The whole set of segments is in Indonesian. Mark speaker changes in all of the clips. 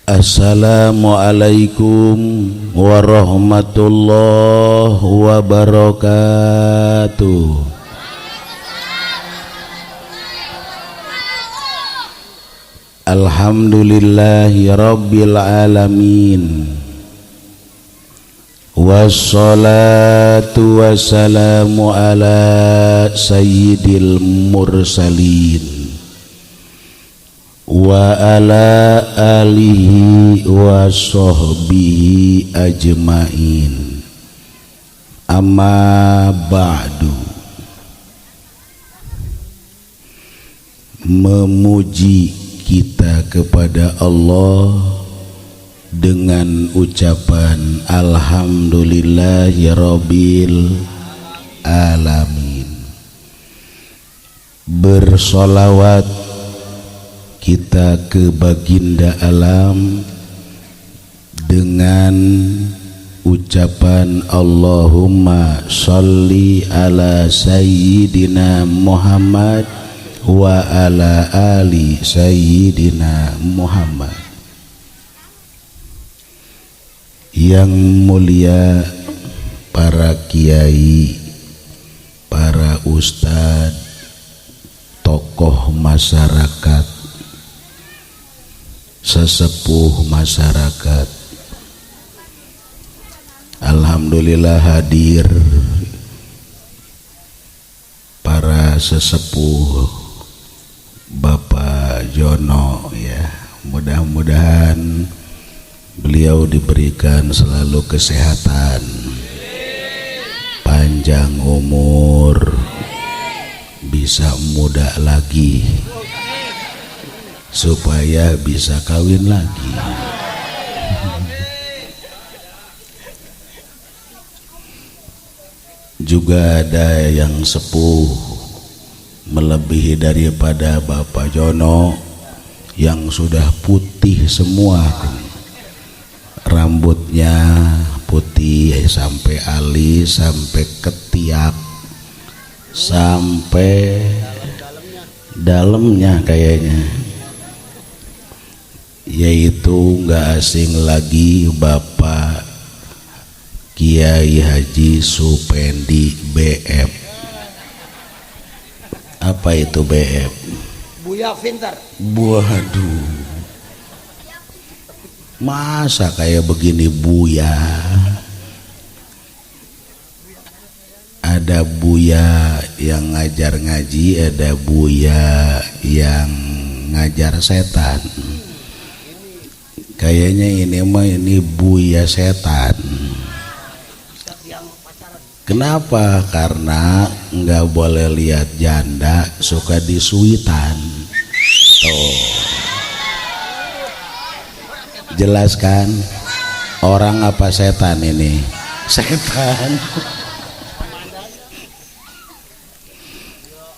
Speaker 1: Assalamualaikum warahmatullahi wabarakatuh. Alhamdulillahi rabbil alamin. Wassalatu wassalamu ala sayyidil mursalin wa ala alihi wa sahbihi ajmain. Amma ba'du. Memuji kita kepada Allah dengan ucapan alhamdulillahirabbil alamin. Bersolawat kita ke baginda alam dengan ucapan Allahumma sholli ala sayyidina Muhammad wa ala ali sayyidina Muhammad. Yang mulia para kiai, para ustadz, tokoh masyarakat, sesepuh masyarakat, alhamdulillah hadir para sesepuh Bapak Jono ya, mudah-mudahan beliau diberikan selalu kesehatan, panjang umur, bisa muda lagi supaya bisa kawin lagi. Juga ada yang sepuh melebihi daripada Bapak Jono yang sudah putih semua, rambutnya putih sampai alis, sampai ketiak, sampai dalamnya kayaknya, yaitu nggak asing lagi Bapak Kiai Haji Supendi BF. Apa itu BF?
Speaker 2: Buya Pintar.
Speaker 1: Waduh, masa kayak begini Buya? Ada Buya yang ngajar ngaji, ada Buya yang ngajar setan. Kayaknya ini mah ini Buya setan. Kenapa? Karena nggak boleh lihat janda, suka disuitan. Tuh, jelaskan orang apa setan ini? Setan.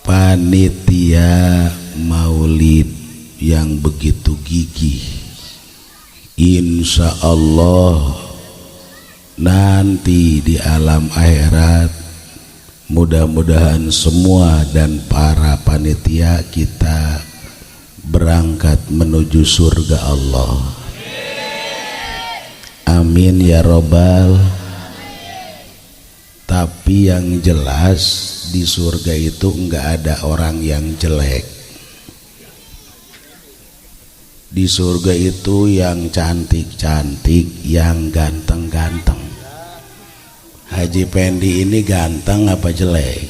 Speaker 1: Panitia maulid yang begitu gigih, insya Allah nanti di alam akhirat mudah-mudahan semua dan para panitia kita berangkat menuju surga Allah. Amin ya robbal. Tapi yang jelas di surga itu enggak ada orang yang jelek. Di surga itu yang cantik-cantik, yang ganteng-ganteng. Haji Pendi ini ganteng apa jelek?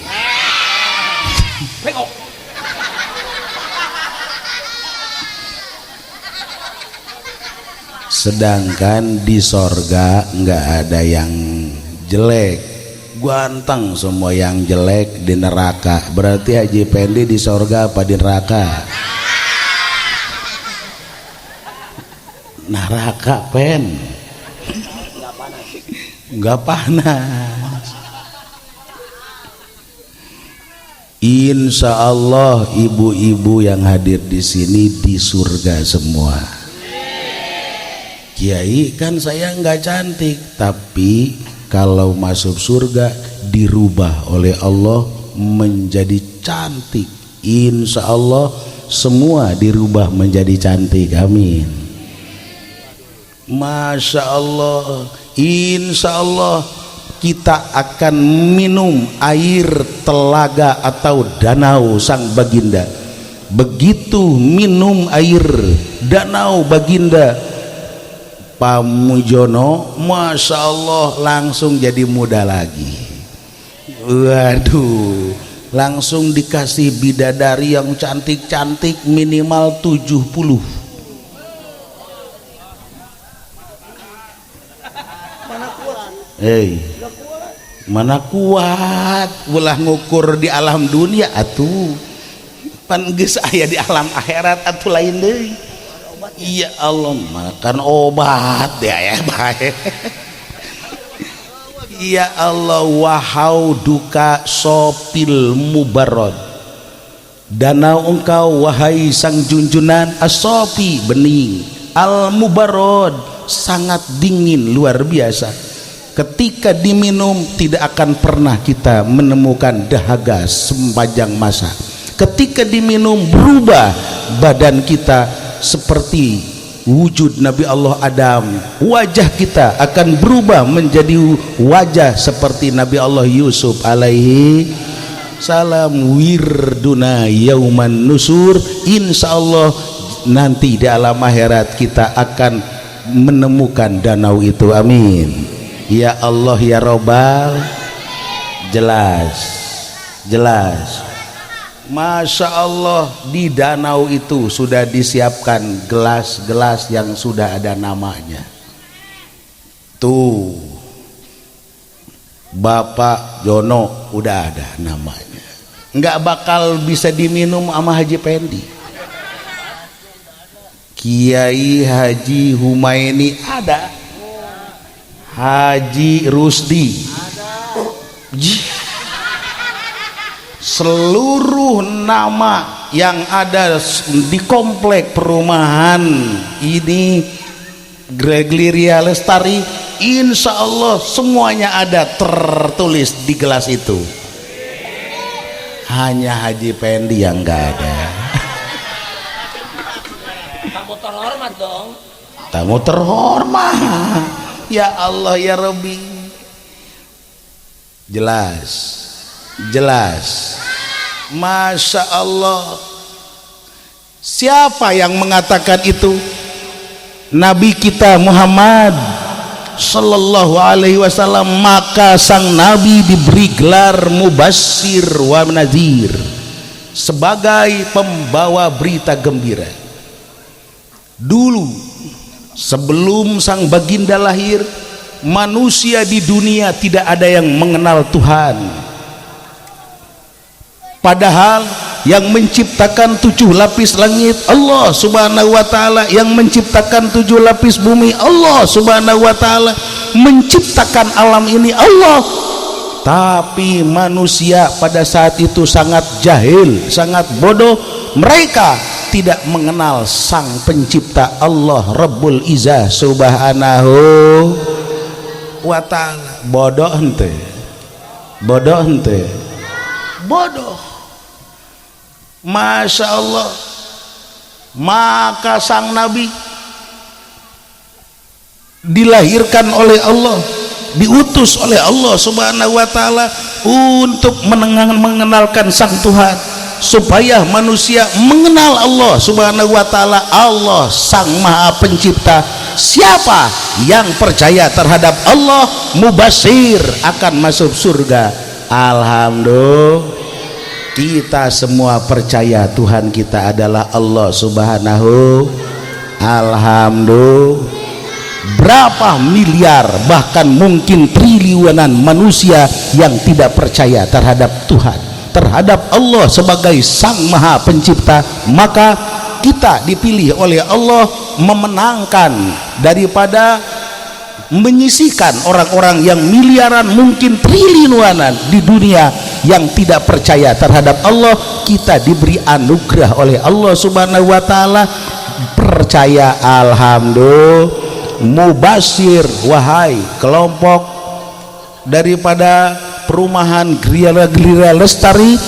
Speaker 1: Sedangkan di sorga nggak ada yang jelek, ganteng semua. Yang jelek di neraka. Berarti Haji Pendi di sorga apa di neraka? Neraka, Pen. Nggak panas. Insya Allah ibu-ibu yang hadir di sini di surga semua. Kiai kan saya nggak cantik, tapi kalau masuk surga dirubah oleh Allah menjadi cantik. Insya Allah semua dirubah menjadi cantik. Amin. Masya Allah, insya Allah kita akan minum air telaga atau danau sang baginda. Begitu minum air danau baginda Pamujono, Masya Allah langsung jadi muda lagi. Waduh, langsung dikasih bidadari yang cantik-cantik minimal 70. Mana kuat ulah ngukur di alam dunia atuh, pan geus aya di alam akhirat atuh lain deui. Ya Allah, makan obat ya bae. Ya Allah, wahau duka sopil mubarrod, danau engkau wahai sang junjunan asopi bening al mubarrod, sangat dingin luar biasa. Ketika diminum tidak akan pernah kita menemukan dahaga sepanjang masa. Ketika diminum berubah badan kita seperti wujud Nabi Allah Adam. Wajah kita akan berubah menjadi wajah seperti Nabi Allah Yusuf alaihi salam. Wirduna yauman nusur, insya Allah nanti di alam akhirat kita akan menemukan danau itu. Amin ya Allah ya Robbal. Jelas Masya Allah, di danau itu sudah disiapkan gelas-gelas yang sudah ada namanya. Tuh Bapak Jono udah ada namanya, nggak bakal bisa diminum sama Haji Pendi. Kiai Haji Humaini ada, Haji Rusdi, seluruh nama yang ada di komplek perumahan ini Gregliria Lestari, insya Allah semuanya ada tertulis di gelas itu. Hanya Haji Pendi yang nggak ada.
Speaker 2: Tamu terhormat dong.
Speaker 1: Tamu terhormat. Ya Allah ya Rabbi. Jelas. Masya Allah. Siapa yang mengatakan itu? Nabi kita Muhammad sallallahu alaihi wasallam. Maka sang Nabi diberi gelar Mubasyir wa Nadhir, sebagai pembawa berita gembira. Dulu sebelum sang baginda lahir, manusia di dunia tidak ada yang mengenal Tuhan. Padahal yang menciptakan 7 lapis langit Allah subhanahu wa ta'ala, yang menciptakan 7 lapis bumi Allah subhanahu wa ta'ala, menciptakan alam ini Allah. Tapi manusia pada saat itu sangat jahil, sangat bodoh. Mereka tidak mengenal sang pencipta Allah Rabbul Izzah subhanahu wa ta'ala. Bodoh Masya Allah. Maka sang Nabi dilahirkan oleh Allah, diutus oleh Allah subhanahu wa ta'ala untuk mengenalkan sang Tuhan, supaya manusia mengenal Allah subhanahu wa ta'ala. Allah sang maha pencipta. Siapa yang percaya terhadap Allah, mubasyir, akan masuk surga. Alhamdulillah, kita semua percaya Tuhan kita adalah Allah subhanahu. Alhamdulillah. Berapa miliar, bahkan mungkin triliunan manusia yang tidak percaya terhadap Tuhan, terhadap Allah sebagai sang maha pencipta. Maka kita dipilih oleh Allah memenangkan daripada menyisihkan orang-orang yang miliaran, mungkin triliunan di dunia yang tidak percaya terhadap Allah. Kita diberi anugerah oleh Allah subhanahu wa ta'ala percaya. Alhamdulillah. Mubasyir, wahai kelompok daripada perumahan Gregliria Lestari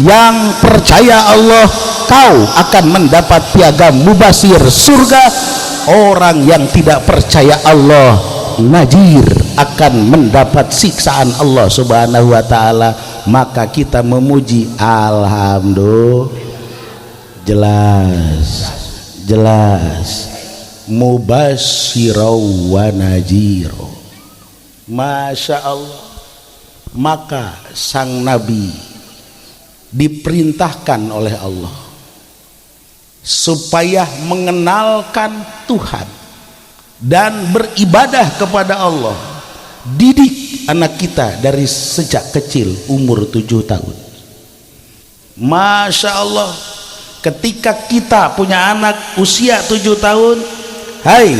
Speaker 1: yang percaya Allah, kau akan mendapat piagam mubasyir surga orang yang tidak percaya Allah najir, akan mendapat siksaan Allah subhanahu wa ta'ala. Maka kita memuji alhamdulillah. Jelas mubasyirau wa najiro. Masya Allah. Maka sang Nabi diperintahkan oleh Allah supaya mengenalkan Tuhan dan beribadah kepada Allah. Didik anak kita dari sejak kecil, umur 7 tahun. Masya Allah. Ketika kita punya anak usia 7 tahun, hai,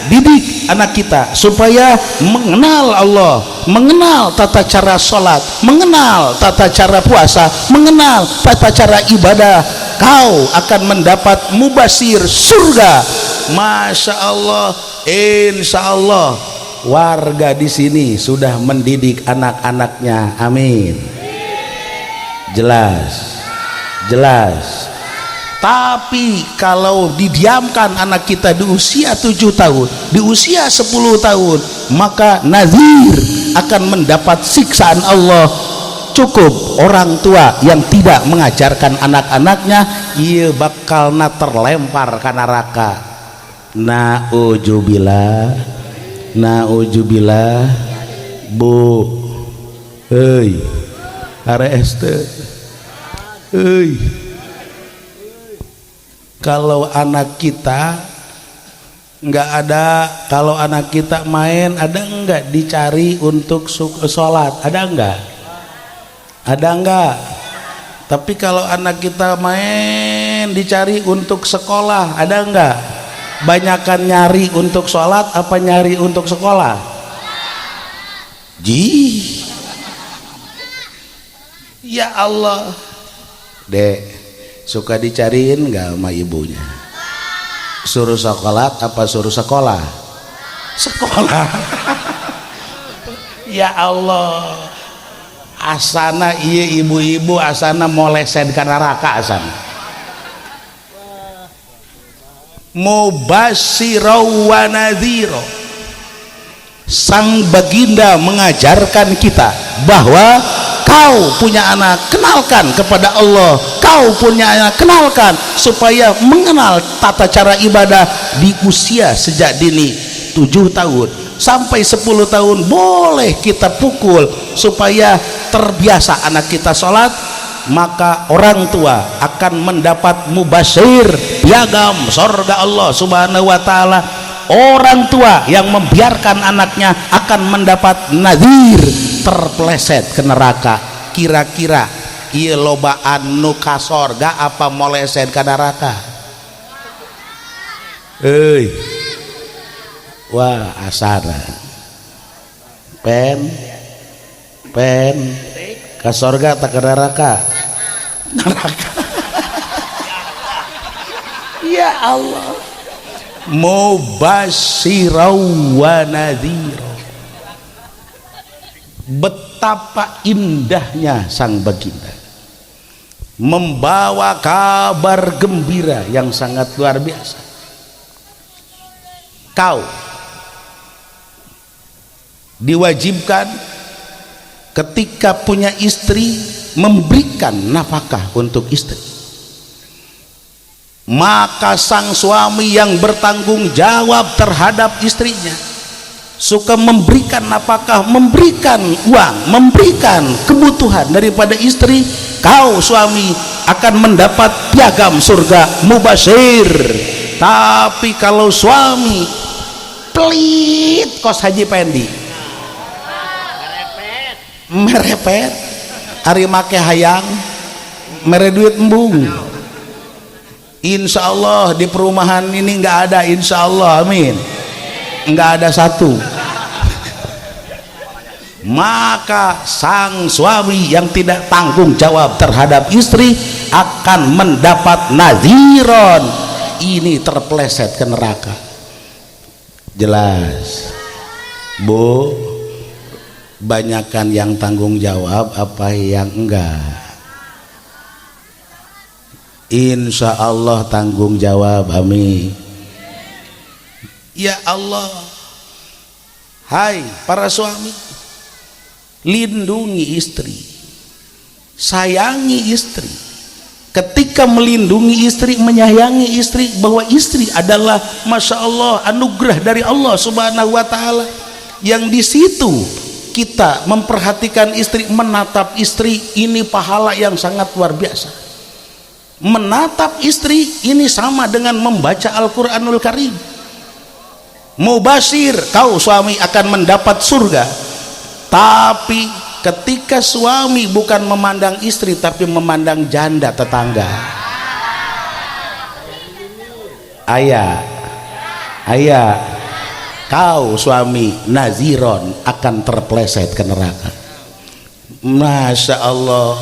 Speaker 1: didik anak kita supaya mengenal Allah, mengenal tata cara sholat, mengenal tata cara puasa, mengenal tata cara ibadah. Kau akan mendapat mubasir surga. Masya Allah. Insya Allah warga di sini sudah mendidik anak-anaknya. Amin. Jelas. Tapi kalau didiamkan anak kita di usia 7 tahun, di usia 10 tahun, maka nazir akan mendapat siksaan Allah. Cukup orang tua yang tidak mengajarkan anak-anaknya, ia bakal terlempar ke neraka. Naujubillah. Bu, hei, areste, hei. Kalau anak kita nggak ada, kalau anak kita main, ada enggak dicari untuk sholat? Ada enggak? Tapi kalau anak kita main dicari untuk sekolah, ada enggak? Banyakan nyari untuk sholat apa nyari untuk sekolah? Ya Allah, Dek, suka dicariin nggak sama ibunya? Suruh sekolah apa suruh sekolah? Sekolah. Ya Allah, asana iya ibu-ibu asana moleset ke neraka asana. Mubasyirau wa nadhiro. Sang baginda mengajarkan kita bahwa kau punya anak, kenalkan kepada Allah. Kau punya anak, kenalkan supaya mengenal tata cara ibadah di usia sejak dini. 7 tahun sampai 10 tahun boleh kita pukul supaya terbiasa anak kita sholat. Maka orang tua akan mendapat mubasyir, piagam surga Allah subhanahu wa ta'ala. Orang tua yang membiarkan anaknya akan mendapat nazir, terpeleset ke neraka. Kira-kira ieu lobaan nu ka sorga apa moleset ka neraka? Wah, asana pen ka sorga tak ke neraka. Ya Allah. Mubasyirau wa nadhiro. Betapa indahnya sang baginda membawa kabar gembira yang sangat luar biasa. Kau diwajibkan ketika punya istri memberikan nafkah untuk istri. Maka sang suami yang bertanggung jawab terhadap istrinya, suka memberikan nafkah, memberikan uang, memberikan kebutuhan daripada istri, kau suami akan mendapat piagam surga, mubasyir. Tapi kalau suami pelit, kos haji pendi merepet ari make hayang mere duit embung, insya Allah di perumahan ini nggak ada, insya Allah, amin, nggak ada satu. Maka sang suami yang tidak tanggung jawab terhadap istri akan mendapat naziron, ini terpeleset ke neraka. Jelas, Bu, banyakan yang tanggung jawab apa yang enggak? Insya Allah tanggung jawab, amin. Ya Allah, hai para suami, lindungi istri, sayangi istri. Ketika melindungi istri, menyayangi istri, bahwa istri adalah masya Allah anugerah dari Allah Subhanahu wa Ta'ala, yang di situ kita memperhatikan istri, menatap istri, ini pahala yang sangat luar biasa. Menatap istri ini sama dengan membaca Al-Quranul Karim. Mubashir, kau suami akan mendapat surga. Tapi ketika suami bukan memandang istri tapi memandang janda tetangga, ayah kau suami naziron akan terpleset ke neraka. Masya Allah,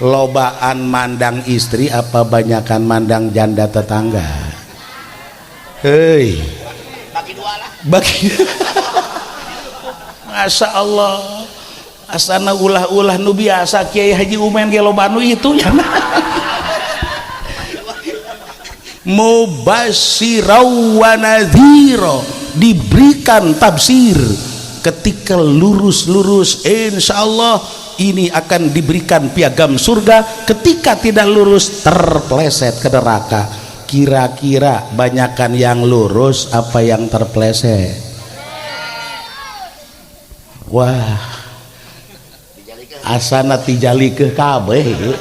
Speaker 1: lobaan mandang istri apa banyakan mandang janda tetangga? Hei,
Speaker 2: Bagi dua lah.
Speaker 1: bagi Masya Allah, asana ulah-ulah nu biasa Kiai Haji Umen ge loba nu itu nya. Mubasyirau wa nadhira, diberikan tafsir. Ketika lurus insya Allah ini akan diberikan piagam surga, ketika tidak lurus terpleset ke neraka. Kira-kira banyakan yang lurus apa yang terpleset? Wah, asana tijali ke kabeh.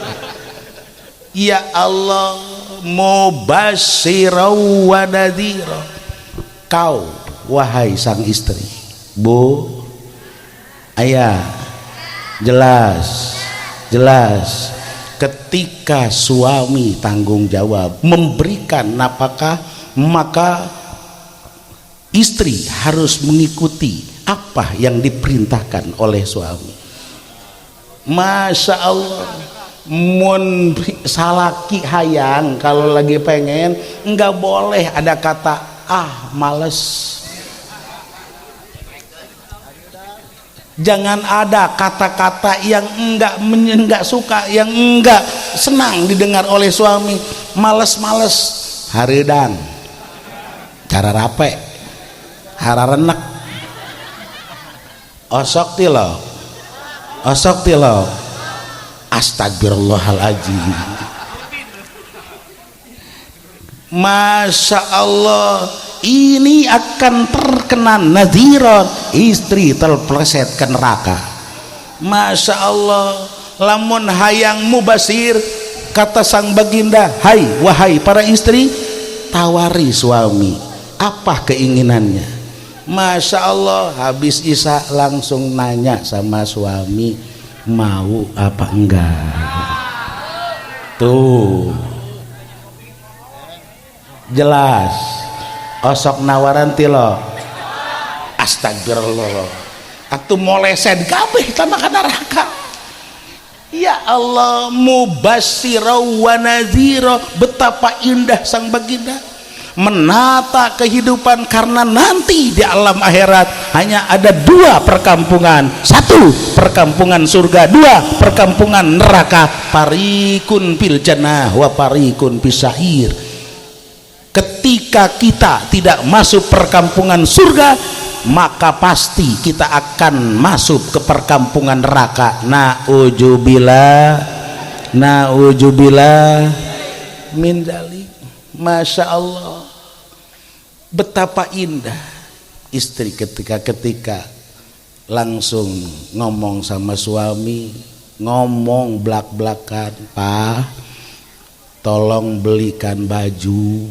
Speaker 1: Ya Allah, mubasyirau wa nadhira, kau wahai sang istri, bu, ayah, jelas ketika suami tanggung jawab memberikan nafkah, maka istri harus mengikuti apa yang diperintahkan oleh suami. Masya Allah, mun salaki hayang kalau lagi pengen, enggak boleh ada kata males. Jangan ada kata-kata yang enggak suka, yang enggak senang didengar oleh suami. Males-males, hareudang, cara rape, hararenek, osok tilo, astagfirullahaladzim. Masya Allah, ini akan terkena nadhiron, istri terpleset ke neraka. Masya Allah, lamun hayang mubasir, kata sang baginda, wahai para istri, tawari suami apa keinginannya. Masya Allah, habis isya langsung nanya sama suami, mau apa enggak. Tuh jelas, osok nawaran tilo, astagfirullah, atuh moleset kabeh tanah ka neraka. Ya Allah, mubasyirau wa nadhira, betapa indah sang baginda menata kehidupan, karena nanti di alam akhirat hanya ada dua perkampungan, satu perkampungan surga, dua perkampungan neraka. Parikun fil jannah wa parikun fis sa'ir. Ketika kita tidak masuk perkampungan surga, maka pasti kita akan masuk ke perkampungan neraka. Na'udzubillah min dzalik. Masya Allah, betapa indah istri ketika langsung ngomong sama suami, ngomong belak-belakan, Pak, tolong belikan baju.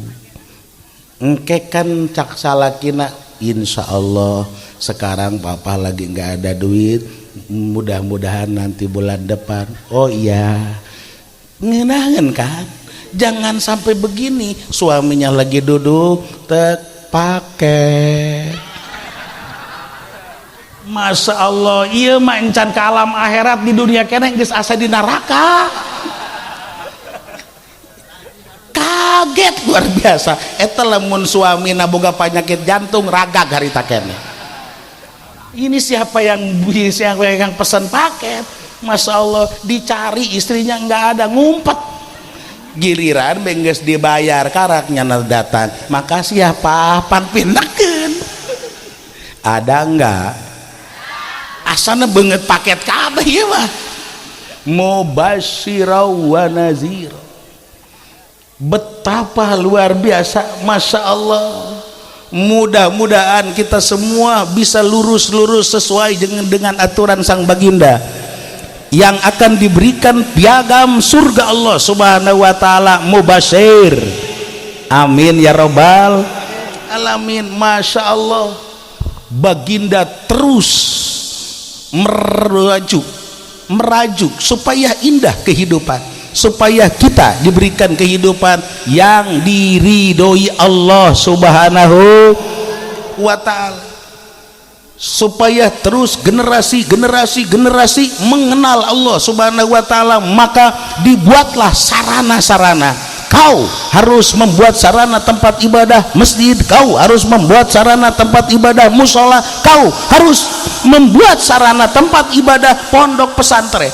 Speaker 1: Engke kan cak salakina, insya Allah sekarang papa lagi nggak ada duit, mudah-mudahan nanti bulan depan. Oh iya, ngenahan kan, jangan sampai begini, suaminya lagi duduk tek pakai. Masya Allah, iya mah encan ke alam akhirat, di dunia kene geus asa di neraka. Kaget luar biasa. Eta lamun suami boga penyakit jantung, ragag harita kene. Ini siapa yang pesan paket? Masya Allah, dicari istrinya nggak ada, ngumpet. Giliran bengges dibayar, karaknya datang, makasih ya Pak, pan pindah ke. Ada enggak? Asana banget paket kabeh ya mah. Mubasyirau wa nazir. Betapa luar biasa, Masya Allah. Mudah-mudahan kita semua bisa lurus-lurus sesuai dengan aturan sang baginda yang akan diberikan piagam surga Allah Subhanahu wa taala mubasyir. Amin ya rabbal alamin. Masya Allah, baginda terus merajuk supaya indah kehidupan, supaya kita diberikan kehidupan yang diridhoi Allah Subhanahu wa taala, supaya terus generasi mengenal Allah Subhanahu wa taala. Maka dibuatlah sarana-sarana. Kau harus membuat sarana tempat ibadah masjid, kau harus membuat sarana tempat ibadah musola, kau harus membuat sarana tempat ibadah pondok pesantren.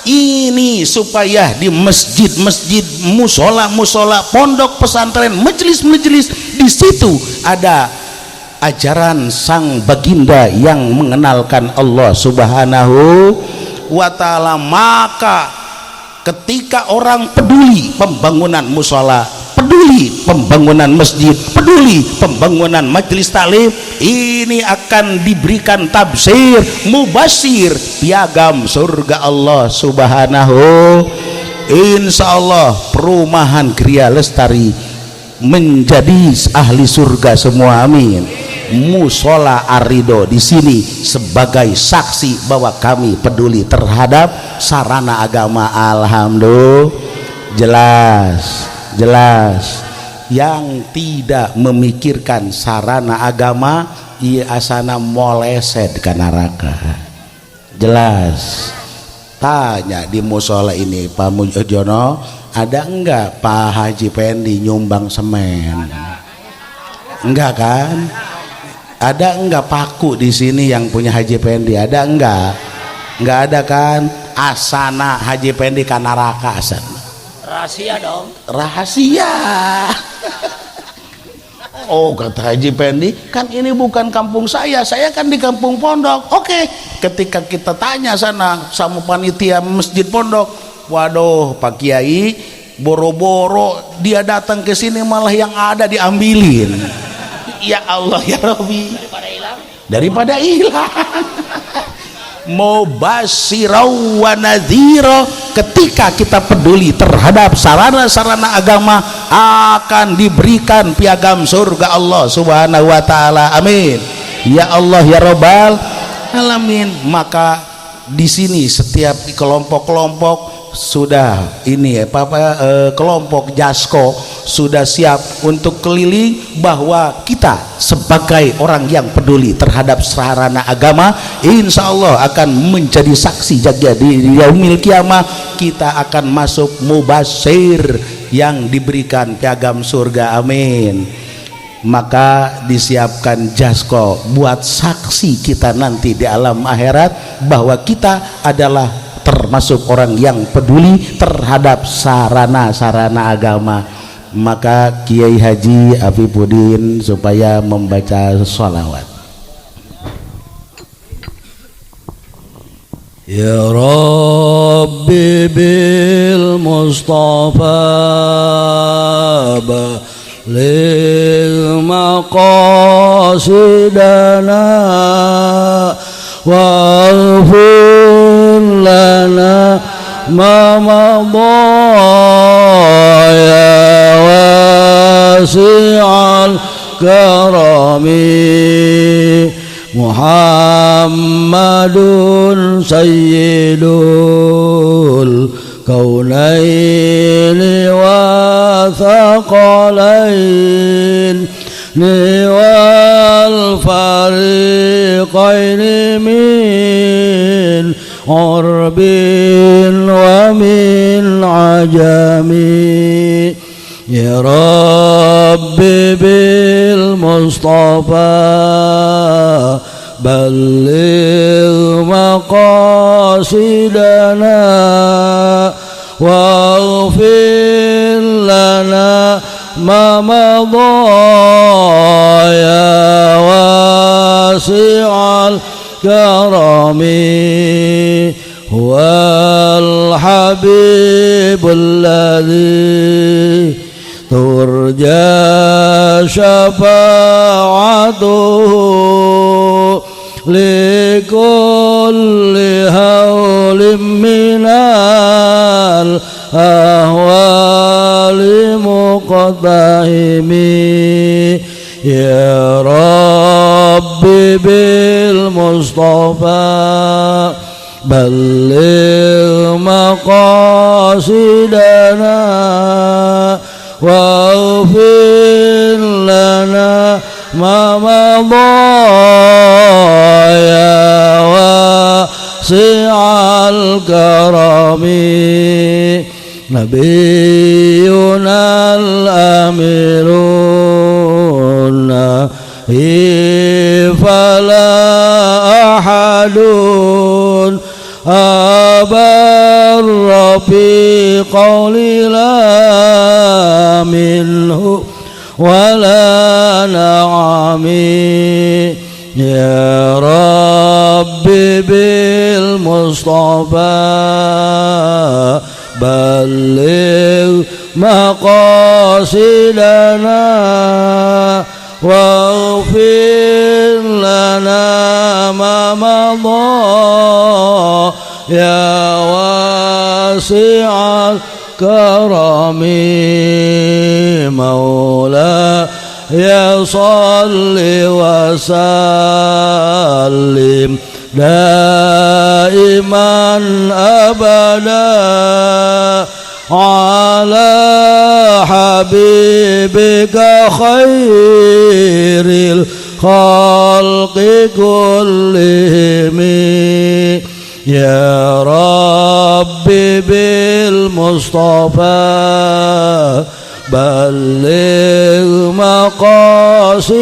Speaker 1: Ini supaya di masjid-masjid, musola-musola, pondok pesantren, majelis-majelis, di situ ada ajaran sang baginda yang mengenalkan Allah Subhanahu wa taala. Maka ketika orang peduli pembangunan musola, peduli pembangunan masjid, peduli pembangunan majelis taklim, ini akan diberikan tafsir mubasyir piagam surga Allah Subhanahu. Insya Allah perumahan Gria Lestari menjadi ahli surga semua, amin. Musola Arido di sini sebagai saksi bahwa kami peduli terhadap sarana agama. Alhamdulillah. Jelas yang tidak memikirkan sarana agama ia asana moleset ke neraka. Jelas. Tanya di musola ini Pak Mujono, ada enggak Pak Haji Pendi nyumbang semen? Enggak kan? Ada enggak paku di sini yang punya Haji Pendi? Ada enggak? Enggak ada kan? Asana Haji Pendi ke neraka asana.
Speaker 2: Rahasia dong.
Speaker 1: Rahasia. Oh kata Haji Pendi, kan ini bukan kampung saya kan di kampung pondok. Oke, ketika kita tanya sana sama panitia masjid pondok, waduh Pak Kiai, boro-boro dia datang ke sini malah yang ada diambilin. Ya Allah ya Rabbi, daripada hilang. Mubasyirau wa nadhira. Ketika kita peduli terhadap sarana-sarana agama, akan diberikan piagam surga Allah Subhanahu wa taala. Amin. Ya Allah ya Rabbal alamin. Maka di sini setiap kelompok-kelompok sudah ini kelompok Jasko sudah siap untuk keliling, bahwa kita sebagai orang yang peduli terhadap sarana agama insya Allah akan menjadi saksi jaga di yaumil kiamah. Kita akan masuk mubasyir yang diberikan piagam surga, amin. Maka disiapkan Jasko buat saksi kita nanti di alam akhirat bahwa kita adalah termasuk orang yang peduli terhadap sarana-sarana agama. Maka Kiai Haji Afifuddin supaya membaca sholawat. Ya Rabbi bil Mustafa balil maqasidana waghfir lana ma madha ya wasi'al karami Muhammadun sayyidul kaunaini wa thaqalain wal fariqaini min urbin wa min ajami. Ya Rabbi bil Mustafa balligh maqasidana waghfir lana ma madha ya
Speaker 3: واسع الكرم هو الحبيب الذي ترجى شفاعته لكل هول من الأهوال مقتحم يا ربي بالمصطفى بلغ مقاصدنا واغفر لنا ما مضى يا واسع الكرم نبينا الأميرون فلا أحد أبر في قول لا منه ولا نعم يا ربي بالمصطفى بلغ مقاصدنا واغفر لنا ما مضى يا واسع الكرم مولاي صل وسلم دائما أبدا على حبيبك خير الخلق كلهم يا ربي بالمصطفى بلغ مقاصدنا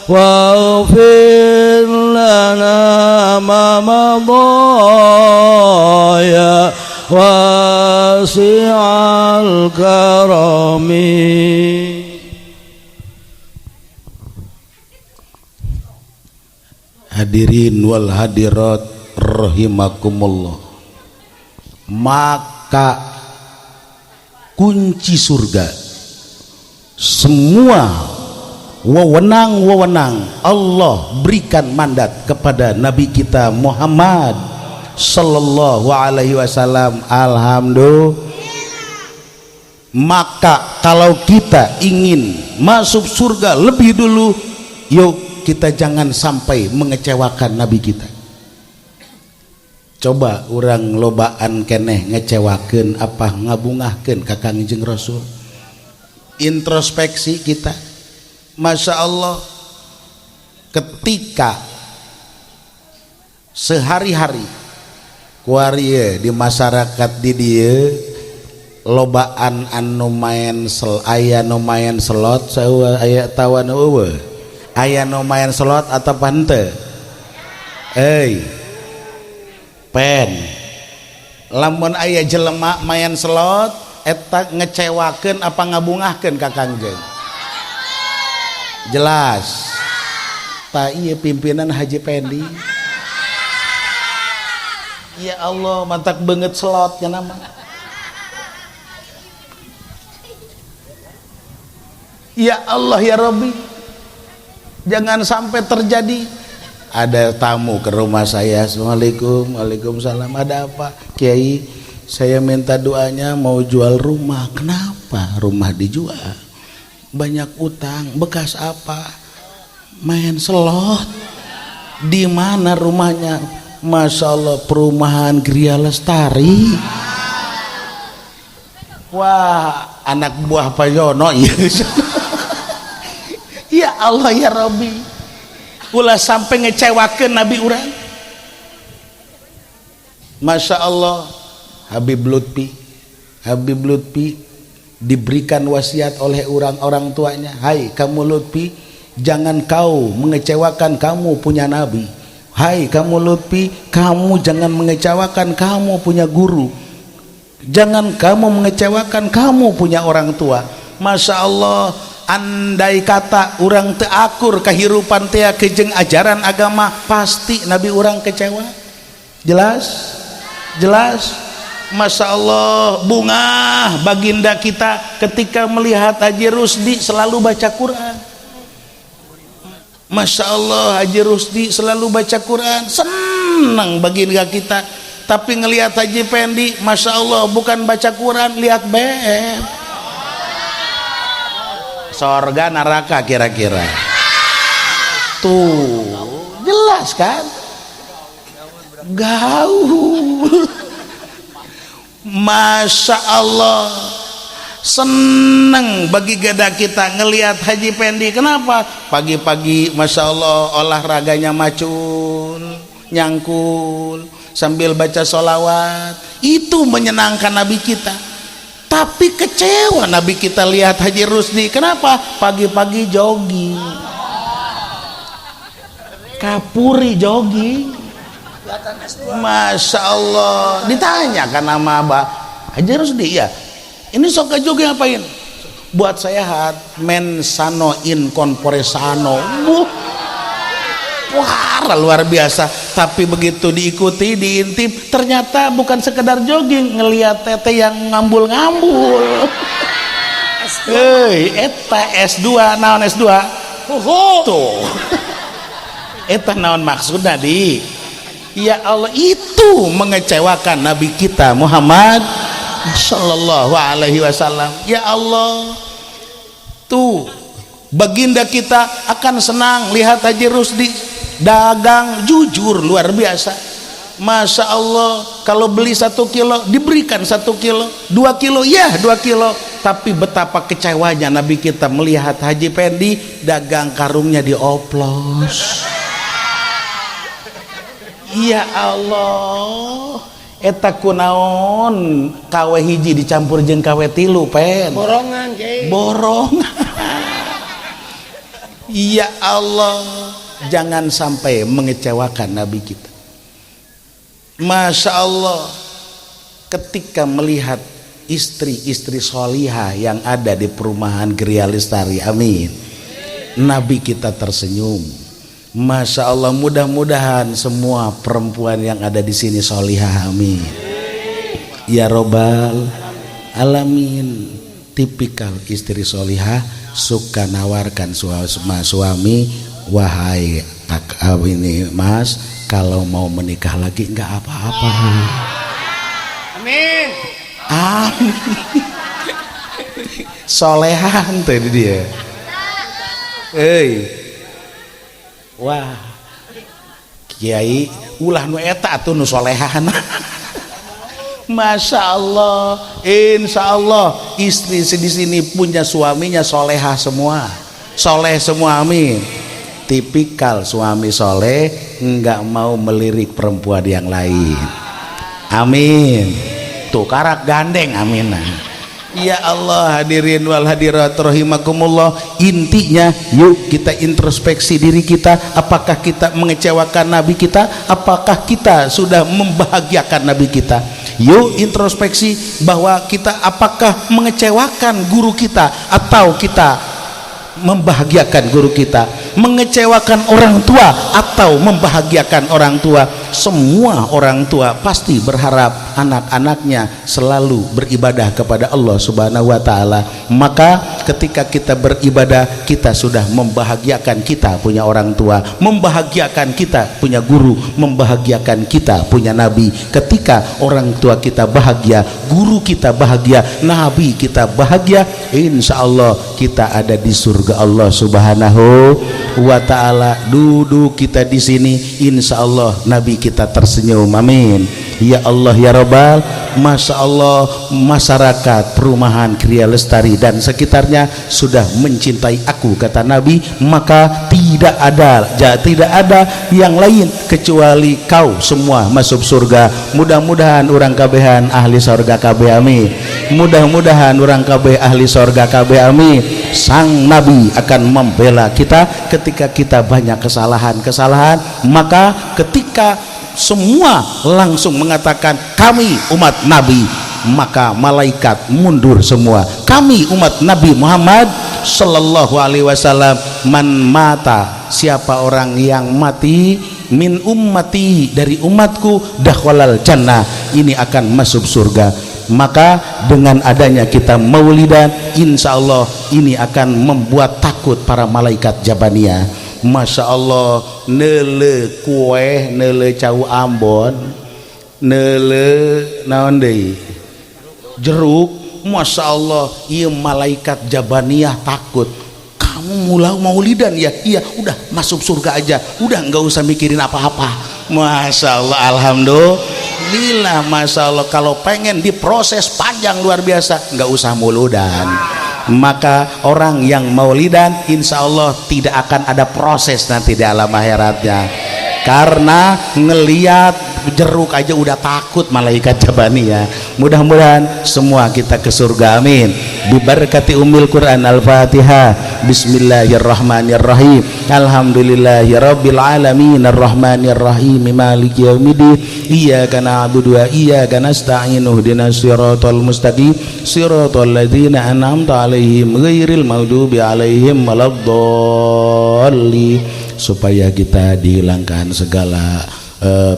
Speaker 3: واغفر لنا ما مضى يا واسع الكرم.
Speaker 1: Hadirin wal hadirat rahimakumullah, maka kunci surga semua wewenang Allah berikan mandat kepada Nabi kita Muhammad sallallahu alaihi wasallam. Alhamdulillah. Maka kalau kita ingin masuk surga lebih dulu, yuk kita jangan sampai mengecewakan Nabi kita. Coba orang lobaan keneh ngecewakeun apa ngabungahkeun ka Kangjeng Rasul. Introspeksi kita. Masya Allah, ketika sehari-hari kuarieu di masyarakat di dieu lobaan anu main aya nu main slot saeueuh aya tawan eueuh aya nu main slot atau pante pen lamun aya jelema main slot eta ngecewakeun apa ngabungahkeun ka Kangjeng jelas ta ieu pimpinan Haji Pendi. Ya Allah, mantak banget slotnya nama. Ya Allah ya Rabbi, jangan sampai terjadi ada tamu ke rumah saya. Assalamualaikum. Waalaikumsalam. Ada apa Kiai? Saya minta doanya mau jual rumah. Kenapa rumah dijual? Banyak utang. Bekas apa? Main slot. Di mana rumahnya? Masya Allah, perumahan Gria Lestari. Wah, anak buah Pak Yono. Ya Allah ya Rabbi, ulah sampai ngecewakeun Nabi urang. Masya Allah, Habib Lutfi diberikan wasiat oleh orang tuanya. Hai kamu Lutfi, jangan kau mengecewakan kamu punya Nabi. Hai kamu Lutfi, kamu jangan mengecewakan kamu punya guru. Jangan kamu mengecewakan kamu punya orang tua. Masya Allah, andai kata orang teu akur kahirupan teh kejeng ajaran agama, pasti nabi orang kecewa. Jelas? Masya Allah, bunga baginda kita ketika melihat Haji Rusdi selalu baca Quran. Masya Allah, Haji Rusdi selalu baca Quran, senang baginda kita. Tapi ngelihat Haji Pendi, Masya Allah, bukan baca Quran, lihat beb. Sorga neraka kira-kira. Tuh, jelas kan? Gaul. Masya Allah, seneng bagi gada kita ngelihat Haji Pendi. Kenapa? Pagi-pagi Masya Allah olahraganya macul, nyangkul sambil baca sholawat. Itu menyenangkan Nabi kita. Tapi kecewa Nabi kita lihat Haji Rusdi. Kenapa? Pagi-pagi jogging, kapuri jogging. Masya Allah, ditanyakan nama Abah Haji Rusdi, ya ini sok jogging ngapain? Buat sehat, mensano in corpore sano. Wah, luar biasa. Tapi begitu diikuti, diintip, ternyata bukan sekedar jogging, ngelihat tete yang ngambul-ngambul. Eta S2, naon S2? Tuh. Eta naon maksudnya di? Ya Allah, itu mengecewakan Nabi kita Muhammad sallallahu alaihi wasallam. Ya Allah, tuh baginda kita akan senang lihat Haji Rusdi dagang jujur luar biasa. Masya Allah, kalau beli 1 kilo diberikan 1 kilo, 2 kilo ya 2 kilo. Tapi betapa kecewanya Nabi kita melihat Haji Pendi dagang karungnya dioplos. Ya Allah, eta kunaon kawe hiji dicampur jeung kawe tilu pen
Speaker 2: borongan Jay.
Speaker 1: Borongan. Ya Allah, jangan sampai mengecewakan Nabi kita. Masya Allah, ketika melihat istri-istri solihah yang ada di perumahan Geria Lestari, amin, Nabi kita tersenyum. Masya Allah, mudah-mudahan semua perempuan yang ada di sini solihah, amin. Ya Robbal Alamin. Tipikal istri solihah, suka nawarkan suami, wahai ini mas, kalau mau menikah lagi nggak apa-apa.
Speaker 2: Amin.
Speaker 1: Amin. Solehan tadi dia. Wah, Kiai ulah nu eta atuh nu solehan. Masya Allah, insya Allah istri di sini punya suaminya solehah semua, soleh semua, amin. Tipikal suami soleh, nggak mau melirik perempuan yang lain, amin. Tuh karak gandeng, amin. Ya Allah, hadirin wal hadirat rahimakumullah. Intinya yuk kita introspeksi diri kita. Apakah kita mengecewakan Nabi kita? Apakah kita sudah membahagiakan Nabi kita? Yuk introspeksi bahwa kita apakah mengecewakan guru kita atau kita membahagiakan guru kita, mengecewakan orang tua atau membahagiakan orang tua. Semua orang tua pasti berharap anak-anaknya selalu beribadah kepada Allah Subhanahu wa taala. Maka ketika kita beribadah, kita sudah membahagiakan kita punya orang tua, membahagiakan kita punya guru, membahagiakan kita punya nabi. Ketika orang tua kita bahagia, guru kita bahagia, nabi kita bahagia, insya Allah kita ada di surga Allah Subhanahu wa taala. Duduk kita di sini, insya Allah nabi kita tersenyum, amin. Ya Allah ya Rabbal, Masya Allah, masyarakat perumahan Geria Lestari dan sekitarnya sudah mencintai aku, kata Nabi, maka tidak ada yang lain kecuali kau semua masuk surga. Mudah-mudahan orang kabehan ahli surga kabeh, amin. Mudah-mudahan orang kabeh ahli surga kabeh, amin. Sang Nabi akan membela kita ketika kita banyak kesalahan-kesalahan. Maka ketika semua langsung mengatakan kami umat Nabi, maka malaikat mundur semua. Kami umat Nabi Muhammad sallallahu alaihi wasallam, man mata, siapa orang yang mati, min ummati, dari umatku, dakhalal jannah, ini akan masuk surga. Maka dengan adanya kita maulidan, insya Allah ini akan membuat takut para malaikat Jabaniyah. Masya Allah, nele kue, nele cau Ambon, nele naon deui jeruk, Masya Allah, iya malaikat Jabaniyah takut. Kamu mulai maulidan ya? Iya, udah masuk surga aja, udah nggak usah mikirin apa-apa. Masya Allah, alhamdulillah, Masya Allah. Kalau pengen diproses panjang luar biasa, nggak usah maulidan. Maka orang yang maulidan insya Allah tidak akan ada proses nanti di alam akhiratnya, karena ngeliat jeruk aja udah takut malaikat Jabaniyah. Mudah-mudahan semua kita ke surga, amin. Bibarakati Ummil Quran Al-Fatihah. Bismillahirrahmanirrahim. Alhamdulillahirabbil alamin arrahmanirrahim maliki yaumiddin. Iyyaka na'budu wa iyyaka nasta'in ihdinas siratal mustaqim siratal ladzina an'amta 'alaihim ghairil maghdubi 'alaihim waladdallin. Supaya kita dihilangkan segala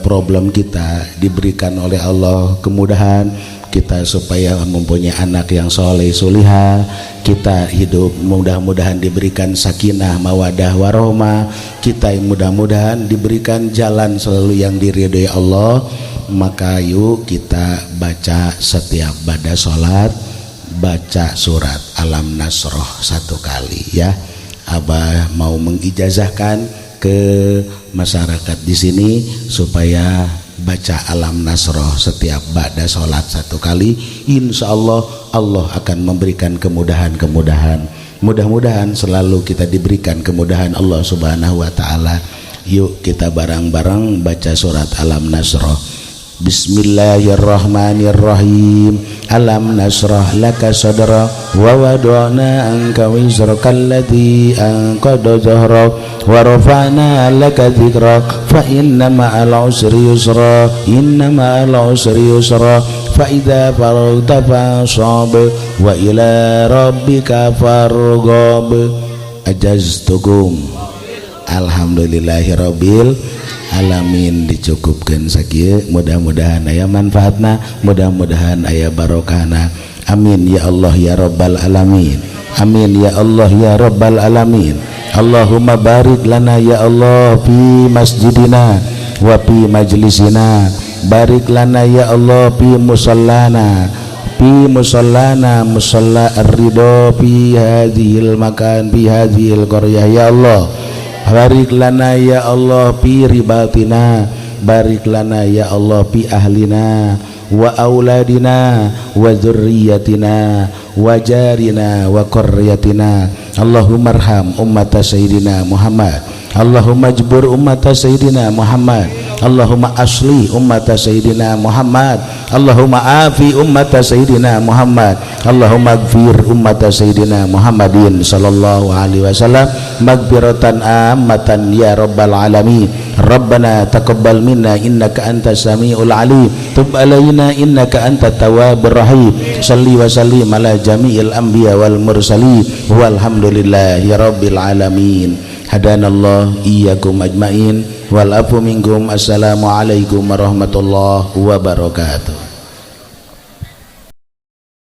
Speaker 1: problem kita, diberikan oleh Allah kemudahan kita supaya mempunyai anak yang soleh solihah, kita hidup mudah-mudahan diberikan sakinah mawadah warohmah, kita mudah-mudahan diberikan jalan selalu yang diridhoi Allah. Maka yuk kita baca setiap pada sholat, baca surat Alam Nasroh 1 kali ya. Abah mau mengijazahkan ke masyarakat di sini supaya baca Alam Nasroh setiap ba'da sholat 1 kali. Insya Allah Allah akan memberikan kemudahan-kemudahan. Mudah-mudahan selalu kita diberikan kemudahan Allah subhanahu wa ta'ala. Yuk kita bareng-bareng baca surat Alam Nasroh. Bismillahirrahmanirrahim. Alam nasrah laka sadra wa wada'na anka wizraka alladhi anqadha dhahrak wa rafa'na laka dhikrak fa inna ma'al usri yusra inna ma'al usri yusra fa idza faragta fansab wa ila rabbika farghab. Ajaztukum. Alhamdulillahirabbil alamin. Dicukupkan sakieu, mudah-mudahan aya manfaatna, mudah-mudahan aya barokahna. Amin ya Allah ya rabbal alamin. Amin ya Allah ya rabbal alamin. Allahumma barik lana ya Allah fi masjidina wa fi majlisina. Barik lana ya Allah fi musallana, fi musallana musalla ar-ridha fi hadhil makan fi hadhil qaryah ya Allah. Barik lana ya Allah fi ribatina, barik lana ya Allah fi ahlina wa auladina wa dzurriyyatina wa jarina wa qaryatina. Allahumma arham ummata sayyidina Muhammad, Allahumma jbur ummata sayyidina Muhammad, Allahumma asli ummata sayyidina Muhammad, Allahumma afi ummata sayyidina Muhammad, Allahumma gfir ummata sayyidina Muhammadin sallallahu alaihi wasallam maghfiratan ammatan ya rabbal alamin. Rabbana taqabbal minna innaka antas samiul alim, tub alaina innaka antat tawwabur rahim. Shalli wa sallim ala jami'il anbiya wal mursalin walhamdulillahi rabbil alamin. Hadanallah iyyakum ajmain wal afu minkum. Assalamu alaikum warahmatullahi wabarakatuh.